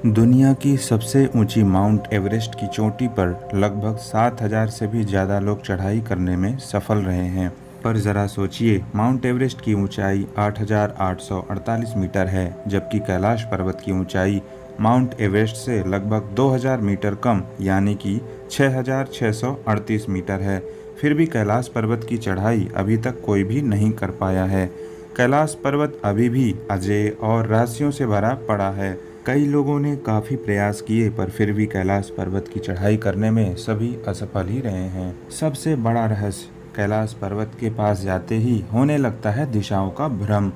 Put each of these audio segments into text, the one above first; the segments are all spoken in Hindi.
दुनिया की सबसे ऊंची माउंट एवरेस्ट की चोटी पर लगभग 7,000 से भी ज़्यादा लोग चढ़ाई करने में सफल रहे हैं। पर ज़रा सोचिए, माउंट एवरेस्ट की ऊंचाई 8,848 मीटर है, जबकि कैलाश पर्वत की ऊंचाई माउंट एवरेस्ट से लगभग 2,000 मीटर कम यानी कि 6,638 मीटर है। फिर भी कैलाश पर्वत की चढ़ाई अभी तक कोई भी नहीं कर पाया है। कैलाश पर्वत अभी भी अजय और रहस्यों से भरा पड़ा है। कई लोगों ने काफ़ी प्रयास किए, पर फिर भी कैलाश पर्वत की चढ़ाई करने में सभी असफल ही रहे हैं। सबसे बड़ा रहस्य, कैलाश पर्वत के पास जाते ही होने लगता है दिशाओं का भ्रम।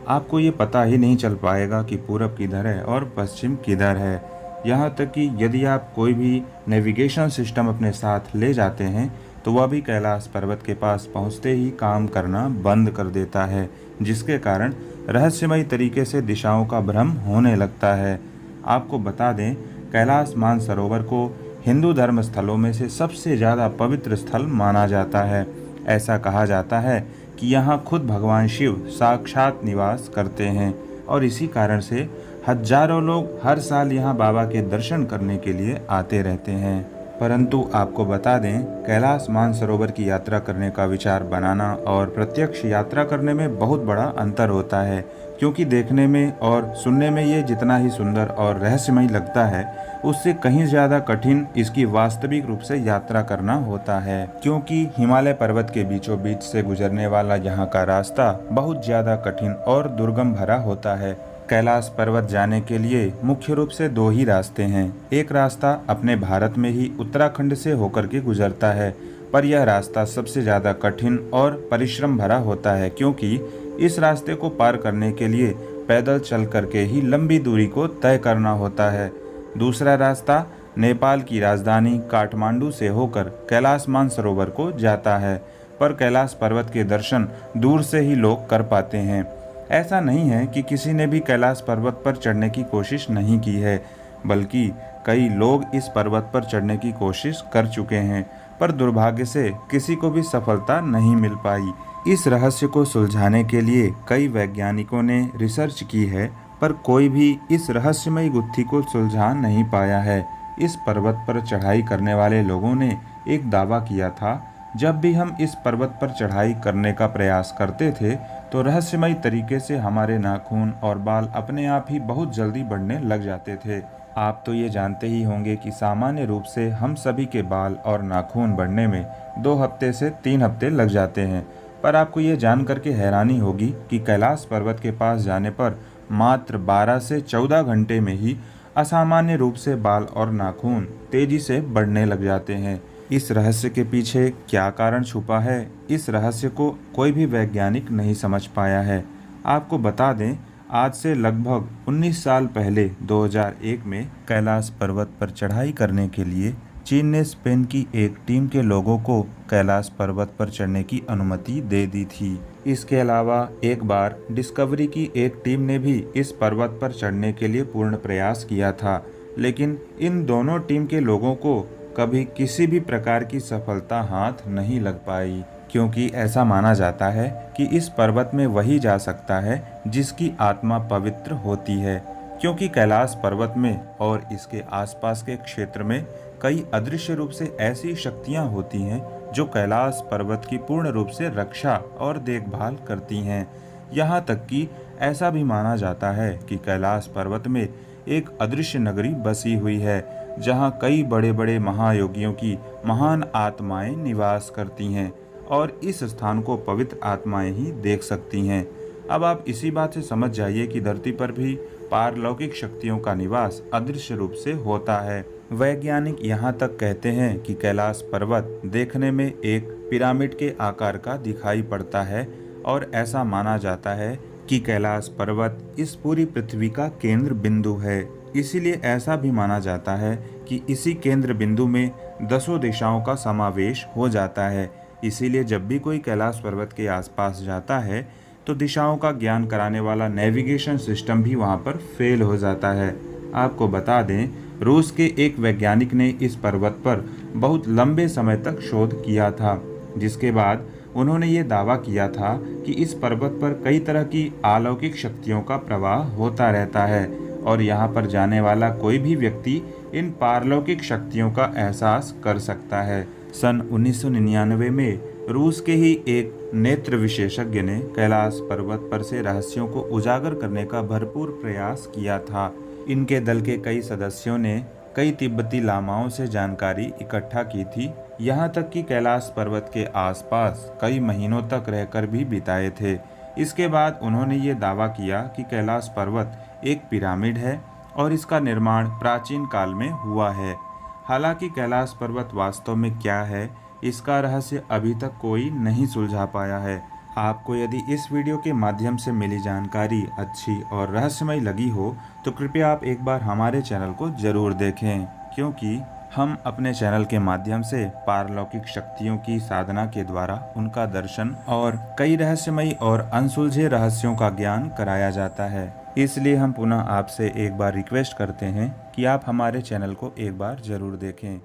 आपको ये पता ही नहीं चल पाएगा कि पूरब किधर है और पश्चिम किधर है। यहाँ तक कि यदि आप कोई भी नेविगेशन सिस्टम अपने साथ ले जाते हैं तो वह भी कैलाश पर्वत के पास पहुँचते ही काम करना बंद कर देता है, जिसके कारण रहस्यमयी तरीके से दिशाओं का भ्रम होने लगता है। आपको बता दें, कैलाश मानसरोवर को हिंदू धर्म स्थलों में से सबसे ज़्यादा पवित्र स्थल माना जाता है। ऐसा कहा जाता है कि यहाँ खुद भगवान शिव साक्षात निवास करते हैं और इसी कारण से हजारों लोग हर साल यहाँ बाबा के दर्शन करने के लिए आते रहते हैं। परंतु आपको बता दें, कैलाश मानसरोवर की यात्रा करने का विचार बनाना और प्रत्यक्ष यात्रा करने में बहुत बड़ा अंतर होता है, क्योंकि देखने में और सुनने में ये जितना ही सुंदर और रहस्यमय लगता है, उससे कहीं ज़्यादा कठिन इसकी वास्तविक रूप से यात्रा करना होता है। क्योंकि हिमालय पर्वत के बीचों बीच से गुजरने वाला यहाँ का रास्ता बहुत ज़्यादा कठिन और दुर्गम भरा होता है। कैलाश पर्वत जाने के लिए मुख्य रूप से दो ही रास्ते हैं। एक रास्ता अपने भारत में ही उत्तराखंड से होकर के गुजरता है, पर यह रास्ता सबसे ज़्यादा कठिन और परिश्रम भरा होता है, क्योंकि इस रास्ते को पार करने के लिए पैदल चल करके ही लंबी दूरी को तय करना होता है। दूसरा रास्ता नेपाल की राजधानी काठमांडू से होकर कैलाश मानसरोवर को जाता है, पर कैलाश पर्वत के दर्शन दूर से ही लोग कर पाते हैं। ऐसा नहीं है कि किसी ने भी कैलाश पर्वत पर चढ़ने की कोशिश नहीं की है, बल्कि कई लोग इस पर्वत पर चढ़ने की कोशिश कर चुके हैं, पर दुर्भाग्य से किसी को भी सफलता नहीं मिल पाई। इस रहस्य को सुलझाने के लिए कई वैज्ञानिकों ने रिसर्च की है, पर कोई भी इस रहस्यमयी गुत्थी को सुलझा नहीं पाया है। इस पर्वत पर चढ़ाई करने वाले लोगों ने एक दावा किया था, जब भी हम इस पर्वत पर चढ़ाई करने का प्रयास करते थे तो रहस्यमयी तरीके से हमारे नाखून और बाल अपने आप ही बहुत जल्दी बढ़ने लग जाते थे। आप तो ये जानते ही होंगे कि सामान्य रूप से हम सभी के बाल और नाखून बढ़ने में 2 हफ्ते से 3 हफ्ते लग जाते हैं, पर आपको ये जान करके हैरानी होगी कि कैलाश पर्वत के पास जाने पर मात्र 12 से 14 घंटे में ही असामान्य रूप से बाल और नाखून तेजी से बढ़ने लग जाते हैं। इस रहस्य के पीछे क्या कारण छुपा है, इस रहस्य को कोई भी वैज्ञानिक नहीं समझ पाया है। आपको बता दें, आज से लगभग 19 साल पहले 2001 में कैलाश पर्वत पर चढ़ाई करने के लिए चीन ने स्पेन की एक टीम के लोगों को कैलाश पर्वत पर चढ़ने की अनुमति दे दी थी। इसके अलावा एक बार डिस्कवरी की एक टीम ने भी इस पर्वत पर चढ़ने के लिए पूर्ण प्रयास किया था, लेकिन इन दोनों टीम के लोगों को कभी किसी भी प्रकार की सफलता हाथ नहीं लग पाई, क्योंकि ऐसा माना जाता है कि इस पर्वत में वही जा सकता है जिसकी आत्मा पवित्र होती है, क्योंकि कैलाश पर्वत में और इसके आसपास के क्षेत्र में कई अदृश्य रूप से ऐसी शक्तियां होती हैं जो कैलाश पर्वत की पूर्ण रूप से रक्षा और देखभाल करती हैं। यहाँ तक कि ऐसा भी माना जाता है कि कैलाश पर्वत में एक अदृश्य नगरी बसी हुई है, जहाँ कई बड़े बड़े महायोगियों की महान आत्माएं निवास करती हैं और इस स्थान को पवित्र आत्माएं ही देख सकती हैं। अब आप इसी बात से समझ जाइए कि धरती पर भी पारलौकिक शक्तियों का निवास अदृश्य रूप से होता है। वैज्ञानिक यहाँ तक कहते हैं कि कैलाश पर्वत देखने में एक पिरामिड के आकार का दिखाई पड़ता है और ऐसा माना जाता है कि कैलाश पर्वत इस पूरी पृथ्वी का केंद्र बिंदु है। इसीलिए ऐसा भी माना जाता है कि इसी केंद्र बिंदु में 10 दिशाओं का समावेश हो जाता है। इसीलिए जब भी कोई कैलाश पर्वत के आसपास जाता है तो दिशाओं का ज्ञान कराने वाला नेविगेशन सिस्टम भी वहां पर फेल हो जाता है। आपको बता दें, रूस के एक वैज्ञानिक ने इस पर्वत पर बहुत लंबे समय तक शोध किया था, जिसके बाद उन्होंने ये दावा किया था कि इस पर्वत पर कई तरह की अलौकिक शक्तियों का प्रवाह होता रहता है और यहाँ पर जाने वाला कोई भी व्यक्ति इन पारलौकिक शक्तियों का एहसास कर सकता है। सन 1999 में रूस के ही एक नेत्र विशेषज्ञ ने कैलाश पर्वत पर से रहस्यों को उजागर करने का भरपूर प्रयास किया था। इनके दल के कई सदस्यों ने कई तिब्बती लामाओं से जानकारी इकट्ठा की थी, यहाँ तक कि कैलाश पर्वत के आसपास कई महीनों तक रहकर भी बिताए थे। इसके बाद उन्होंने ये दावा किया कि कैलाश पर्वत एक पिरामिड है और इसका निर्माण प्राचीन काल में हुआ है। हालांकि कैलाश पर्वत वास्तव में क्या है, इसका रहस्य अभी तक कोई नहीं सुलझा पाया है। आपको यदि इस वीडियो के माध्यम से मिली जानकारी अच्छी और रहस्यमय लगी हो तो कृपया आप एक बार हमारे चैनल को जरूर देखें, क्योंकि हम अपने चैनल के माध्यम से पारलौकिक शक्तियों की साधना के द्वारा उनका दर्शन और कई रहस्यमयी और अनसुलझे रहस्यों का ज्ञान कराया जाता है। इसलिए हम पुनः आपसे एक बार रिक्वेस्ट करते हैं कि आप हमारे चैनल को एक बार जरूर देखें।